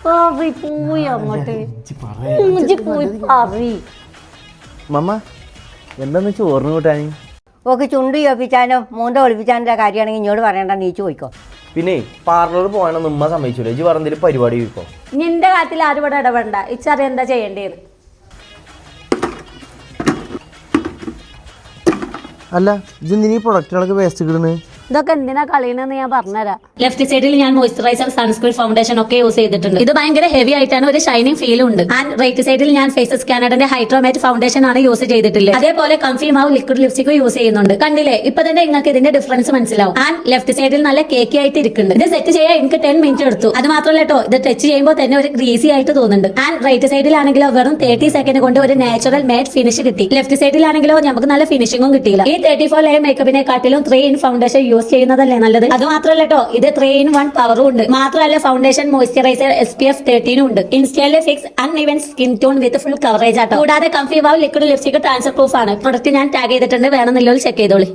പോയി അങ്ങോട്ട് പോയി പറ മമ്മ എന്താന്ന് ചോറിന് കൂട്ടാൻ ഓക്കെ ചുണ്ട് ചോപ്പിച്ചാനോ മൂന്ത ഒളിപ്പിച്ചാൻ്റെ കാര്യമാണെങ്കിൽ ഇങ്ങോട്ട് പറയണ്ട നീ ചോദിക്കോ. പിന്നെ പാർലർ പോകാനൊന്നും ഉമ്മ സമ്മതിച്ചില്ല. ഇജ്ജ് വേറെ എന്തെങ്കിലും പരിപാടി ചോദിക്കോ. നിന്റെ കാര്യത്തിൽ ആരും ഇവിടെ ഇടപെടണ്ട. ഇച്ചറിയാം എന്താ ചെയ്യേണ്ടത്. അല്ല ഇതെന്തിനീ പ്രൊഡക്റ്റുകളൊക്കെ വേസ്റ്റ് കിടന്ന് ഇതൊക്കെ എന്തിനാ കളിയെന്ന് ഞാൻ പറഞ്ഞുതരാം. ലെഫ്റ്റ് സൈഡിൽ ഞാൻ മോയ്സ്ചറൈസർ, സൺസ്ക്രീൻ, ഫൗണ്ടേഷൻ ഒക്കെ യൂസ് ചെയ്തിട്ടുണ്ട്. ഇത് ഭയങ്കര ഹെവി ആയിട്ടാണ്, ഒരു ഷൈനിങ് ഫീൽ ഉണ്ട്. ആൻഡ് റൈറ്റ് സൈഡിൽ ഞാൻ ഫേസസ് കാനഡന്റെ ഹൈഡ്രോമാറ്റ് ഫൗണ്ടേഷൻ ആണ് യൂസ് ചെയ്തിട്ടുള്ളത്. അതേപോലെ കംഫി മാവ് ലിക്വിഡ് ലിപ്സ്റ്റിക് യൂസ് ചെയ്യുന്നുണ്ട്. കണ്ടില്ലേ, ഇപ്പൊ തന്നെ നിങ്ങൾക്ക് ഇതിന്റെ ഡിഫറൻസ് മനസ്സിലാവും. ആൻഡ് ലെഫ്റ്റ് സൈഡിൽ നല്ല കേക്കി ആയിട്ട് ഇരിക്കുന്നുണ്ട്. ഇത് സെറ്റ് ചെയ്യാൻ എനിക്ക് 10 മിനിറ്റ് എടുത്തു. അത് മാത്രമല്ല കേട്ടോ, ഇത് ടച്ച് ചെയ്യുമ്പോൾ തന്നെ ഒരു ഗ്രീസി ആയിട്ട് തോന്നുന്നുണ്ട്. ആൻഡ് റൈറ്റ് സൈഡിലാണെങ്കിലോ വെറും 30 സെക്കൻഡ് കൊണ്ട് ഒരു നാച്ചുറൽ മാറ്റ് ഫിനിഷ് കിട്ടി. ലെഫ്റ്റ് സൈഡിലാണെങ്കിലോ നമുക്ക് നല്ല ഫിനിഷിംഗും കിട്ടിയില്ല. ഈ 34 ലെയർ മേക്കപ്പിനെക്കാട്ടിലും 3 in ഫൗണ്ടേഷൻ യൂസ് ചെയ്യുന്നതല്ലേ നല്ലത്. അത് മാത്രമല്ല കേട്ടോ, ഇത് 3 in 1 പവറും ഉണ്ട്. മാത്രമല്ല ഫൗണ്ടേഷൻ, മോയ്സ്ചറൈസർ, SPF 13 ഉണ്ട്. Instant fix uneven skin tone with full coverage ആട്ടോ. കൂടാതെ കംഫി വാവ് ലിക്വിഡ് ലിപ്സ്റ്റിക് ട്രാൻസ്ഫർ പ്രൂഫ് ആണ്. പ്രൊഡക്റ്റ് ഞാൻ ടാഗ് ചെയ്തിട്ടുണ്ട്, വേണമെന്നുള്ളവർ ചെക്ക് ചെയ്തോളി.